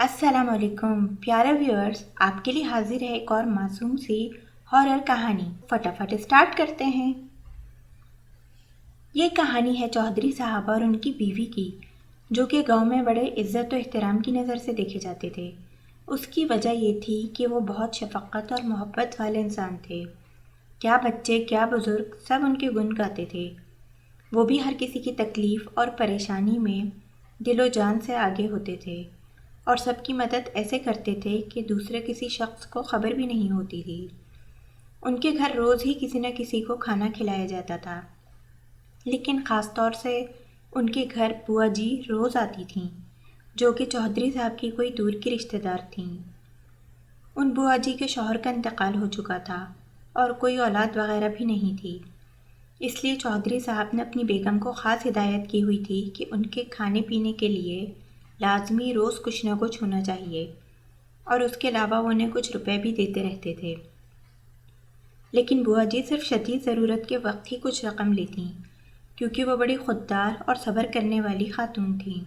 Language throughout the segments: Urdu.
السلام علیکم پیارے ویورز، آپ کے لیے حاضر ہے ایک اور معصوم سی ہارر کہانی۔ فٹافٹ اسٹارٹ کرتے ہیں۔ یہ کہانی ہے چودھری صاحب اور ان کی بیوی کی، جو کہ گاؤں میں بڑے عزت و احترام کی نظر سے دیکھے جاتے تھے۔ اس کی وجہ یہ تھی کہ وہ بہت شفقت اور محبت والے انسان تھے۔ کیا بچے کیا بزرگ سب ان کے گن گاتے تھے۔ وہ بھی ہر کسی کی تکلیف اور پریشانی میں دل و جان سے آگے ہوتے تھے اور سب کی مدد ایسے کرتے تھے کہ دوسرے کسی شخص کو خبر بھی نہیں ہوتی تھی۔ ان کے گھر روز ہی کسی نہ کسی کو کھانا کھلایا جاتا تھا، لیکن خاص طور سے ان کے گھر بوا جی روز آتی تھیں، جو کہ چودھری صاحب کی کوئی دور کی رشتہ دار تھیں۔ ان بوا جی کے شوہر کا انتقال ہو چکا تھا اور کوئی اولاد وغیرہ بھی نہیں تھی، اس لیے چودھری صاحب نے اپنی بیگم کو خاص ہدایت کی ہوئی تھی کہ ان کے کھانے پینے کے لیے لازمی روز کچھ نہ کچھ ہونا چاہیے، اور اس کے علاوہ وہ انہیں کچھ روپے بھی دیتے رہتے تھے۔ لیکن بوا جی صرف شدید ضرورت کے وقت ہی کچھ رقم لیتیں، کیونکہ وہ بڑی خوددار اور صبر کرنے والی خاتون تھیں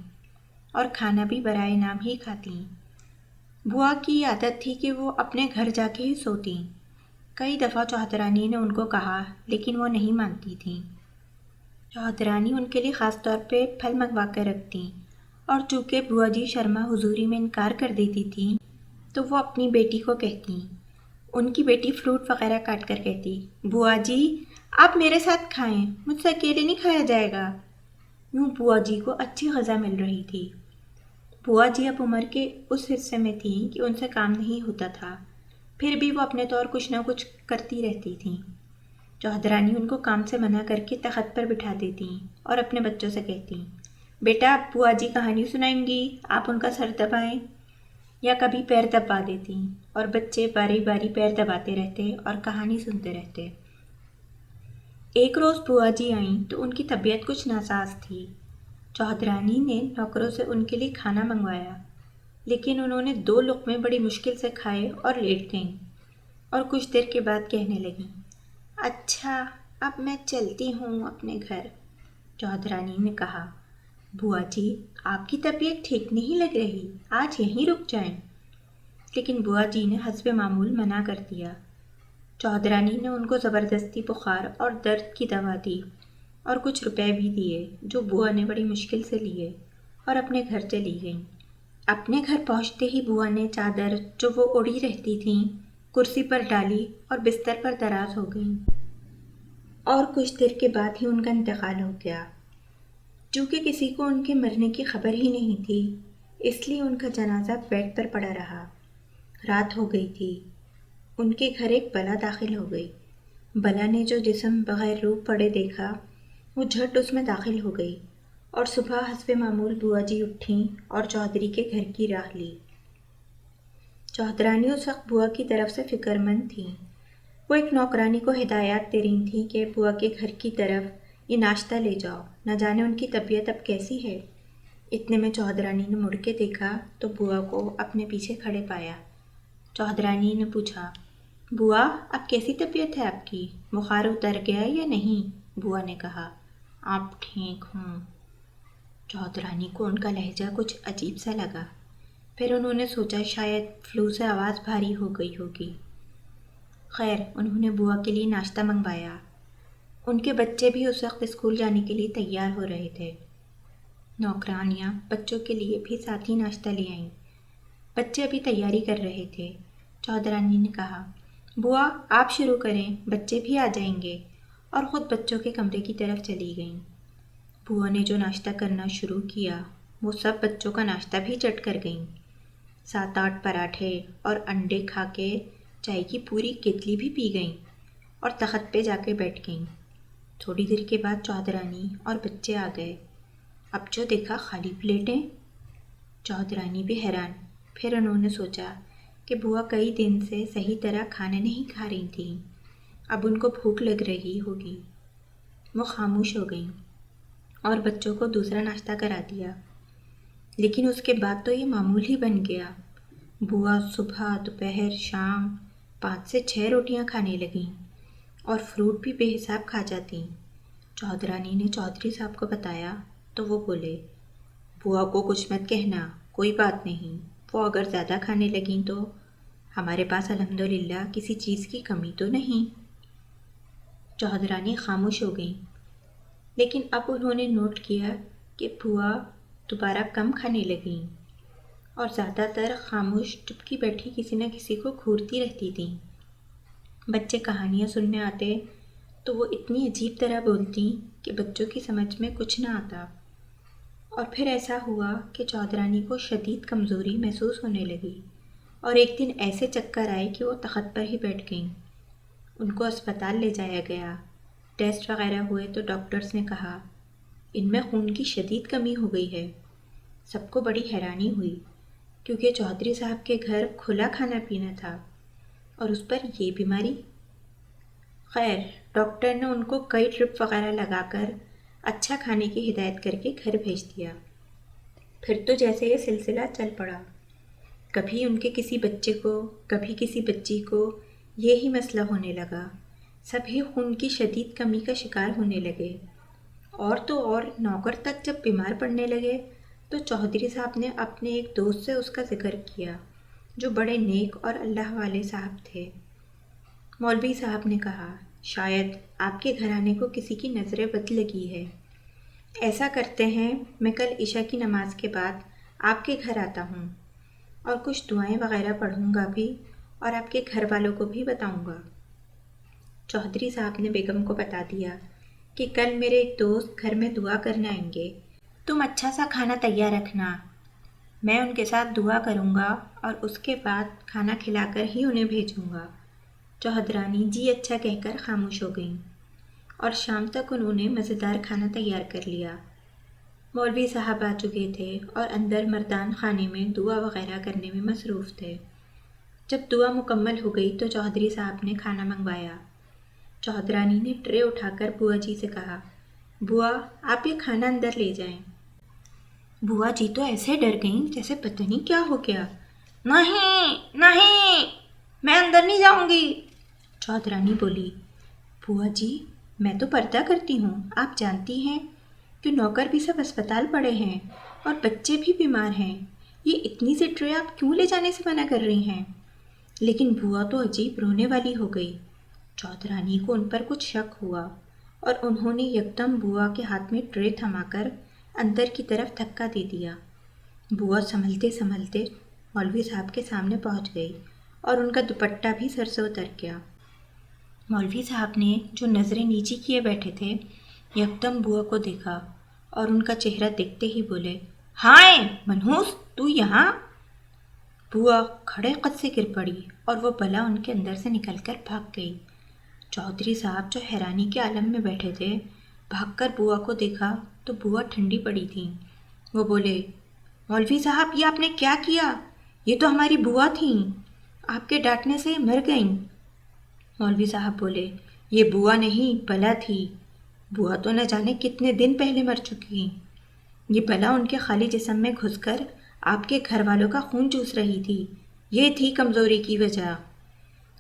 اور کھانا بھی برائے انعام ہی کھاتیں۔ بوا کی عادت تھی کہ وہ اپنے گھر جا کے ہی سوتیں۔ کئی دفعہ چوہدرانی نے ان کو کہا، لیکن وہ نہیں مانتی تھیں۔ چوہدرانی ان کے لیے خاص طور پہ پھل منگوا کر رکھتیں، اور چونکہ بوا جی شرما حضوری میں انکار کر دیتی تھیں تو وہ اپنی بیٹی کو کہتی، ان کی بیٹی فروٹ وغیرہ کاٹ کر کہتی، بوا جی آپ میرے ساتھ کھائیں، مجھ سے اکیلے نہیں کھایا جائے گا۔ یوں بوا جی کو اچھی غذا مل رہی تھی۔ بوا جی اب عمر کے اس حصے میں تھیں کہ ان سے کام نہیں ہوتا تھا، پھر بھی وہ اپنے طور کچھ نہ کچھ کرتی رہتی تھیں۔ چوہدرانی ان کو کام سے منع کر کے تخت پر بٹھا دیتی اور اپنے بچوں سے کہتی، بیٹا بوا جی کہانی سنائیں گی، آپ ان کا سر دبائیں، یا کبھی پیر دبا دیتی اور بچے باری باری پیر دباتے رہتے اور کہانی سنتے رہتے۔ ایک روز بوا جی آئیں تو ان کی طبیعت کچھ ناساز تھی۔ چوہدرانی نے نوکروں سے ان کے لیے کھانا منگوایا، لیکن انہوں نے 2 لقمے بڑی مشکل سے کھائے اور لیٹ گئیں، اور کچھ دیر کے بعد کہنے لگیں، اچھا اب میں چلتی ہوں اپنے گھر۔ چوہدرانی نے کہا، بوا جی آپ کی طبیعت ٹھیک نہیں لگ رہی، آج یہیں رک جائیں۔ لیکن بوا جی نے حسب معمول منع کر دیا۔ چوہدرانی نے ان کو زبردستی بخار اور درد کی دوا دی اور کچھ روپے بھی دیے، جو بوا نے بڑی مشکل سے لیے، اور اپنے گھر چلی گئیں۔ اپنے گھر پہنچتے ہی بوا نے چادر جو وہ اوڑھی رہتی تھیں کرسی پر ڈالی اور بستر پر دراز ہو گئیں، اور کچھ دیر کے بعد ہی ان کا انتقال ہو گیا۔ چونکہ کسی کو ان کے مرنے کی خبر ہی نہیں تھی، اس لیے ان کا جنازہ بیڈ پر پڑا رہا۔ رات ہو گئی تھی۔ ان کے گھر ایک بلا داخل ہو گئی۔ بلا نے جو جسم بغیر روح پڑے دیکھا، وہ جھٹ اس میں داخل ہو گئی، اور صبح حسب معمول بوا جی اٹھیں اور چودھری کے گھر کی راہ لی۔ چوہدرانی اس وقت بوا کی طرف سے فکر مند تھیں۔ وہ ایک نوکرانی کو ہدایات دے رہی تھیں کہ بوا کے گھر کی طرف یہ ناشتہ لے جاؤ، نہ جانے ان کی طبیعت اب کیسی ہے۔ اتنے میں چوہدرانی نے مڑ کے دیکھا تو بوا کو اپنے پیچھے کھڑے پایا۔ چوہدرانی نے پوچھا، بوا اب کیسی طبیعت ہے آپ کی، بخار اتر گیا یا نہیں؟ بوا نے کہا، آپ ٹھیک ہوں۔ چوہدرانی کو ان کا لہجہ کچھ عجیب سا لگا، پھر انہوں نے سوچا شاید فلو سے آواز بھاری ہو گئی ہوگی۔ خیر انہوں نے بوا کے لیے ناشتہ منگوایا۔ ان کے بچے بھی اس وقت اسکول جانے کے لیے تیار ہو رہے تھے۔ نوکرانیاں بچوں کے لیے بھی ساتھ ہی ناشتہ لے آئیں۔ بچے ابھی تیاری کر رہے تھے۔ چوہدرانی نے کہا، بوا آپ شروع کریں، بچے بھی آ جائیں گے، اور خود بچوں کے کمرے کی طرف چلی گئیں۔ بوا نے جو ناشتہ کرنا شروع کیا، وہ سب بچوں کا ناشتہ بھی چٹ کر گئیں۔ 7-8 پراٹھے اور انڈے کھا کے چائے کی پوری کیتلی بھی پی گئیں اور تخت پہ جا کے بیٹھ گئیں۔ تھوڑی دیر کے بعد چوہدرانی اور بچے آ گئے۔ اب جو دیکھا خالی پلیٹیں۔ چوہدرانی بھی حیران۔ پھر انہوں نے سوچا کہ بوا کئی دن سے صحیح طرح کھانا نہیں کھا رہی تھیں، اب ان کو بھوک لگ رہی ہوگی۔ وہ خاموش ہو گئیں اور بچوں کو دوسرا ناشتہ کرا دیا۔ لیکن اس کے بعد تو یہ معمول ہی بن گیا۔ بوا صبح دوپہر شام 5 سے 6 روٹیاں کھانے لگیں اور فروٹ بھی بے حساب کھا جاتیں۔ چوہدرانی نے چودھری صاحب کو بتایا تو وہ بولے، بوا کو کچھ مت کہنا، کوئی بات نہیں، وہ اگر زیادہ کھانے لگیں تو ہمارے پاس الحمدللہ کسی چیز کی کمی تو نہیں۔ چودھرانی خاموش ہو گئیں، لیکن اب انہوں نے نوٹ کیا کہ بھوا دوبارہ کم کھانے لگیں اور زیادہ تر خاموش چپکی بیٹھی کسی نہ کسی کو گھورتی رہتی تھیں۔ بچے کہانیاں سننے آتے تو وہ اتنی عجیب طرح بولتی کہ بچوں کی سمجھ میں کچھ نہ آتا، اور پھر ایسا ہوا کہ چودھرانی کو شدید کمزوری محسوس ہونے لگی اور ایک دن ایسے چکر آئے کہ وہ تخت پر ہی بیٹھ گئیں۔ ان کو اسپتال لے جایا گیا، ٹیسٹ وغیرہ ہوئے تو ڈاکٹرز نے کہا ان میں خون کی شدید کمی ہو گئی ہے۔ سب کو بڑی حیرانی ہوئی کیونکہ چودھری صاحب کے گھر کھلا کھانا پینا تھا اور اس پر یہ بیماری۔ خیر، ڈاکٹر نے ان کو کئی ڈرپ وغیرہ لگا کر اچھا کھانے کی ہدایت کر کے گھر بھیج دیا۔ پھر تو جیسے یہ سلسلہ چل پڑا، کبھی ان کے کسی بچے کو، کبھی کسی بچی کو یہی مسئلہ ہونے لگا۔ سبھی خون کی شدید کمی کا شکار ہونے لگے، اور تو اور نوکر تک جب بیمار پڑنے لگے تو چودھری صاحب نے اپنے ایک دوست سے اس کا ذکر کیا جو بڑے نیک اور اللہ والے صاحب تھے۔ مولوی صاحب نے کہا شاید آپ کے گھرانے کو کسی کی نظر بد لگی ہے۔ ایسا کرتے ہیں، میں کل عشاء کی نماز کے بعد آپ کے گھر آتا ہوں اور کچھ دعائیں وغیرہ پڑھوں گا بھی اور آپ کے گھر والوں کو بھی بتاؤں گا۔ چودھری صاحب نے بیگم کو بتا دیا کہ کل میرے ایک دوست گھر میں دعا کرنے آئیں گے، تم اچھا سا کھانا تیار رکھنا، میں ان کے ساتھ دعا کروں گا اور اس کے بعد کھانا کھلا کر ہی انہیں بھیجوں گا۔ چودھرانی جی اچھا کہہ کر خاموش ہو گئیں اور شام تک انہوں نے مزیدار کھانا تیار کر لیا۔ مولوی صاحب آ چکے تھے اور اندر مردان خانے میں دعا وغیرہ کرنے میں مصروف تھے۔ جب دعا مکمل ہو گئی تو چودھری صاحب نے کھانا منگوایا۔ چودھرانی نے ٹرے اٹھا کر بوا جی سے کہا بوا آپ یہ کھانا اندر لے جائیں۔ بوا جی تو ایسے ڈر گئیں جیسے پتہ نہیں کیا ہو گیا۔ نہیں نہیں، میں اندر نہیں جاؤں گی، چودھرانی بولی۔ بوا جی میں تو پردہ کرتی ہوں، آپ جانتی ہیں کہ نوکر بھی سب اسپتال پڑے ہیں اور بچے بھی بیمار ہیں، یہ اتنی سی ٹرے آپ کیوں لے جانے سے منع کر رہی ہیں؟ لیکن بوا تو عجیب رونے والی ہو گئی۔ چودھرانی کو ان پر کچھ شک ہوا اور انہوں نے یکدم بوا کے ہاتھ میں ٹرے تھما کر اندر کی طرف دھکا دے دیا۔ بوا سنبھلتے سنبھلتے مولوی صاحب کے سامنے پہنچ گئی اور ان کا دوپٹہ بھی سر سے اتر گیا۔ مولوی صاحب نے جو نظریں نیچی کیے بیٹھے تھے یکدم بوا کو دیکھا اور ان کا چہرہ دیکھتے ہی بولے ہائے منحوس، تو یہاں؟ بوا کھڑے قد سے گر پڑی اور وہ بلا ان کے اندر سے نکل کر بھاگ گئی۔ چودھری صاحب جو حیرانی کے عالم میں بیٹھے تھے، بھاگ کر بوا کو دیکھا تو بوا ٹھنڈی پڑی تھیں۔ وہ بولے مولوی صاحب یہ آپ نے کیا کیا؟ یہ تو ہماری بوا تھیں، آپ کے ڈانٹنے سے مر گئیں۔ مولوی صاحب بولے یہ بوا نہیں بلا تھی، بوا تو نہ جانے کتنے دن پہلے مر چکی، یہ بلا ان کے خالی جسم میں گھس کر آپ کے گھر والوں کا خون چوس رہی تھی، یہ تھی کمزوری کی وجہ۔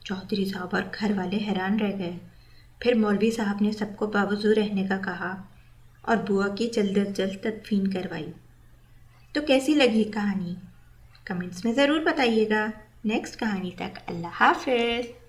چودھری صاحب اور گھر والے حیران رہ گئے۔ پھر مولوی صاحب نے سب کو باوضو رہنے کا کہا اور بوا کی جلد از جلد تدفین کروائی۔ تو کیسی لگی کہانی؟ کمنٹس میں ضرور بتائیے گا۔ نیکسٹ کہانی تک اللہ حافظ۔